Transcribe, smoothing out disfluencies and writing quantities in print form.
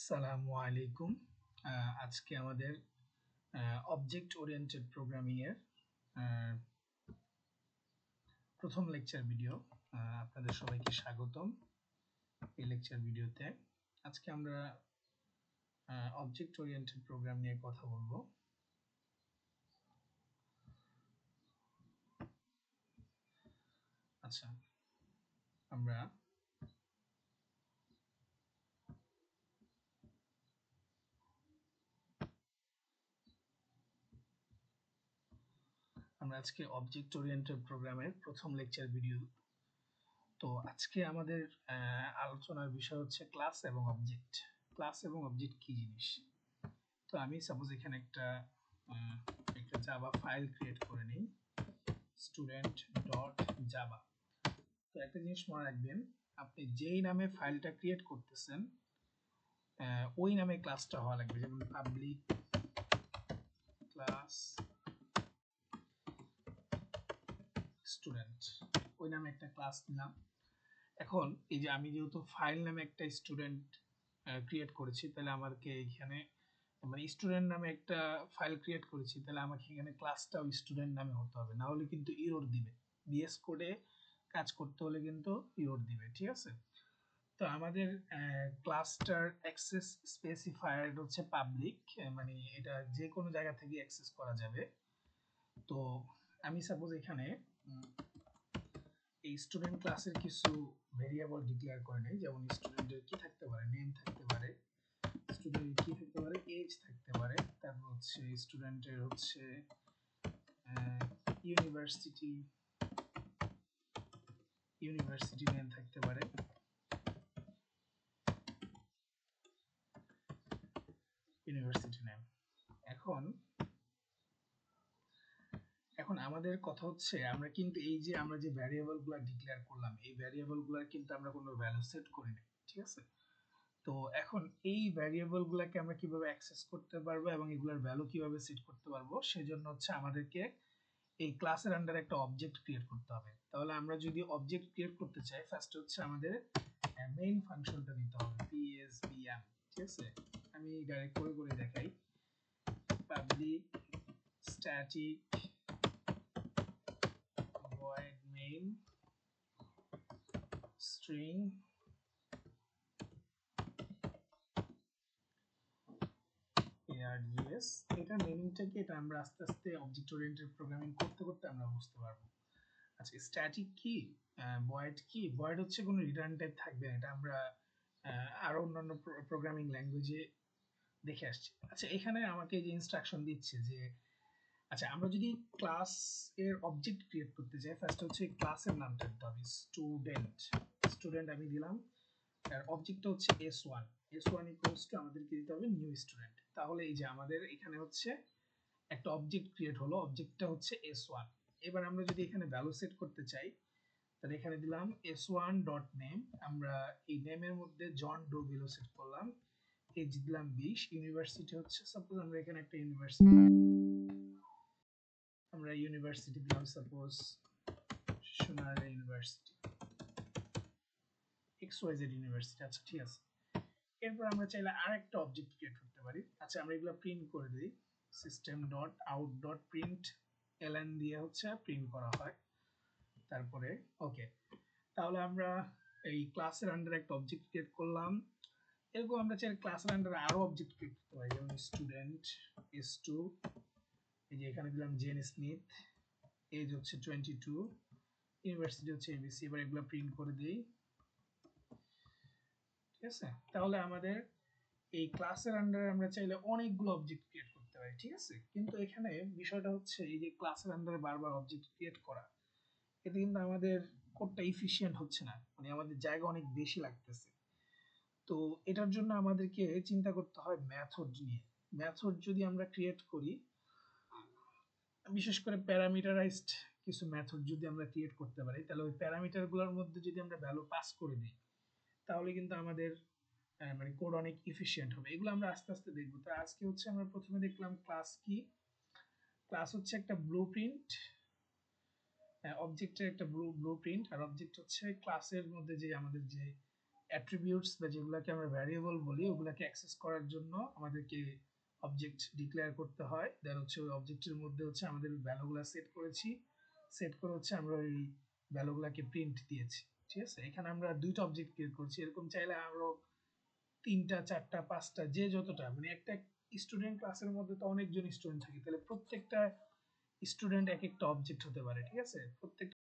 আসসালামু আলাইকুম। আজকে আমাদের অবজেক্ট ওরিয়েন্টেড প্রোগ্রামিং এর প্রথম লেকচার ভিডিও। আপনাদের সবাইকে স্বাগতম এই লেকচার ভিডিওতে। আজকে আমরা অবজেক্ট ওরিয়েন্টেড প্রোগ্রাম নিয়ে কথা বলবো। আচ্ছা, আমরা আজকে অবজেক্ট ওরিয়েন্টেড প্রোগ্রামের প্রথম লেকচার ভিডিও। তো আজকে আমাদের আলোচনার বিষয় হচ্ছে ক্লাস এবং অবজেক্ট। ক্লাস এবং অবজেক্ট কি জিনিস? তো আমি সাপোজ এখানে একটা জাভা ফাইল ক্রিয়েট করে নিই, student.java। তো একটা জিনিস মনে রাখবেন, আপনি যেই নামে ফাইলটা ক্রিয়েট করতেছেন ওই নামে ক্লাসটা হওয়া লাগবে। যেমন পাবলিক ক্লাস স্টুডেন্ট, ওই নামে একটা ক্লাস নিলাম। এখন এই যে আমি যেহেতু ফাইল নামে একটা স্টুডেন্ট ক্রিয়েট করেছি, তাহলে আমাকে এখানে মানে স্টুডেন্ট নামে একটা ফাইল ক্রিয়েট করেছি, তাহলে আমাকে এখানে ক্লাসটাও স্টুডেন্ট নামে হতে হবে, না হলে কিন্তু এরর দিবে। বিএস কোডে কাজ করতে হলে কিন্তু এরর দিবে, ঠিক আছে? তো আমাদের ক্লাসটার অ্যাক্সেস স্পেসিফায়ার হচ্ছে পাবলিক, মানে এটা যে কোনো জায়গা থেকে অ্যাক্সেস করা যাবে। তো আমি সাপোজ এখানে এই স্টুডেন্ট ক্লাসের কিছু ভেরিয়েবল ডিক্লেয়ার করে নেই। যেমন স্টুডেন্টের কি থাকতে পারে, নেম থাকতে পারে, স্টুডেন্টের কি থাকতে পারে, এজ থাকতে পারে, তারপর হচ্ছে স্টুডেন্টের হচ্ছে ইউনিভার্সিটি নেম থাকতে পারে, ইউনিভার্সিটি নেম। এখন আমাদের কথা হচ্ছে, আমরা কিন্তু এই যে আমরা যে ভ্যারিয়েবল গুলা ডিক্লেয়ার করলাম, এই ভ্যারিয়েবল গুলার কিন্তু আমরা কোনো ভ্যালু সেট করিনি, ঠিক আছে? তো এখন এই ভ্যারিয়েবল গুলাকে আমরা কিভাবে অ্যাক্সেস করতে পারবো এবং এগুলোর ভ্যালু কিভাবে সেট করতে পারবো, সেজন্য হচ্ছে আমাদেরকে এই ক্লাসের আন্ডারে একটা অবজেক্ট ক্রিয়েট করতে হবে। তাহলে আমরা যদি অবজেক্ট ক্রিয়েট করতে চাই, ফার্স্ট হচ্ছে আমাদের মেইন ফাংশনটা নিতে হবে, psvm, ঠিক আছে? আমি ডাইরেক্ট করে দেখাই, public static void main string args। এটা মেইনটাকে, এটা আমরা আস্তে আস্তে অবজেক্ট ওরিয়েন্টেড প্রোগ্রামিং করতে করতে আমরা বুঝতে পারবো। আচ্ছা, স্ট্যাটিক কি, ভয়েড কি? ভয়েড হচ্ছে কোনো রিটার্ন টাইপ থাকবে না, এটা আমরা আরো অন্যান্য প্রোগ্রামিং ল্যাঙ্গুয়েজে দেখে আসছি। আচ্ছা, এখানে আমাকে যে ইনস্ট্রাকশন দিচ্ছে যে, আচ্ছা আমরা যদি ক্লাস এর অবজেক্ট ক্রিয়েট করতে চাই, ফার্স্ট হচ্ছে ক্লাসের নামটা দিতে হবে, স্টুডেন্ট আমি দিলাম, আর অবজেক্টটা হচ্ছে s1 ইকুয়ালস টু আমাদেরকে দিতে হবে নিউ স্টুডেন্ট। তাহলে এই যে আমাদের এখানে হচ্ছে একটা অবজেক্ট ক্রিয়েট হলো, অবজেক্টটা হচ্ছে s1। এবার আমরা যদি এখানে ভ্যালু সেট করতে চাই, তাহলে এখানে দিলাম s1 ডট নেম। আমরা এই নেমের মধ্যে জন ডো ভ্যালু সেট করলাম, এজ দিলাম 20, ইউনিভার্সিটি হচ্ছে সাপোজ আমরা এখানে একটা ইউনিভার্সিটি দিলাম, সাপোজ সোনার ইউনিভার্সিটি, XYZ ইউনিভার্সিটি। আচ্ছা, ঠিক আছে। এরপর আমরা চাইলে আরেকটা অবজেক্ট ক্রিয়েট করতে পারি। আচ্ছা, আমরা এগুলো প্রিন্ট করে দিই, system dot out dot println দিয়ে হচ্ছে প্রিন্ট করা হয়। তারপরে ওকে, তাহলে আমরা এই ক্লাসের আন্ডারে একটা অবজেক্ট ক্রিয়েট করলাম। এরকম আমরা চাইলে ক্লাসের আন্ডারে আরো অবজেক্ট ক্রিয়েট করতে পারি, যেমন স্টুডেন্ট s2, এই যে এখানে দিলাম জেন স্মিথ, এজ হচ্ছে 22, ইউনিভার্সিটি হচ্ছে এবিসি। এবার এগুলো প্রিন্ট করে দিই, ঠিক আছে? তাহলে আমাদের এই ক্লাসের আন্ডারে আমরা চাইলে অনেকগুলো অবজেক্ট ক্রিয়েট করতে পারি, ঠিক আছে? কিন্তু এখানে বিষয়টা হচ্ছে, এই যে ক্লাসের আন্ডারে বারবার অবজেক্ট ক্রিয়েট করা, এতে কিন্তু আমাদের কোডটা এফিশিয়েন্ট হচ্ছে না, মানে আমাদের জায়গা অনেক বেশি লাগতেছে। তো এটার জন্য আমাদেরকে চিন্তা করতে হয় মেথড নিয়ে। মেথড যদি আমরা ক্রিয়েট করি, বিশেষ করে প্যারামিটারাইজড কিছু মেথড যদি আমরা ক্রিয়েট করতে পারি, তাহলে ওই প্যারামিটারগুলোর মধ্যে যদি আমরা ভ্যালু পাস করে দিই, তাহলে কিন্তু আমাদের মানে কোড অনেক এফিশিয়েন্ট হবে। এগুলো আমরা আস্তে আস্তে দেখবো। তো আজকে হচ্ছে আমরা প্রথমে দেখলাম ক্লাস কি। ক্লাস হচ্ছে একটা ব্লুপ্রিন্ট, অবজেক্টের একটা ব্লুপ্রিন্ট, আর অবজেক্ট হচ্ছে ক্লাসের মধ্যে যে আমাদের যে অ্যাট্রিবিউটস বা যেগুলোকে আমরা ভ্যারিয়েবল বলি ওগুলোকে অ্যাক্সেস করার জন্য আমাদেরকে অবজেক্ট ডিক্লেয়ার করতে হয়। দেন হচ্ছে ওই অবজেক্টের মধ্যে হচ্ছে আমাদের ভ্যালুগুলো সেট করেছি, সেট করে হচ্ছে আমরা ওই ভ্যালুগুলোকে প্রিন্ট দিয়েছি। ঠিক আছে, এখানে আমরা দুইটা অবজেক্ট ক্রিয়েট করছি, এরকম চাইলে আরো তিনটা চারটা পাঁচটা যে যতটা, মানে একটা স্টুডেন্ট ক্লাসের মধ্যে তো অনেকজন স্টুডেন্ট থাকে, তাহলে প্রত্যেকটা স্টুডেন্ট এক একটা অবজেক্ট হতে পারে। ঠিক আছে, প্রত্যেক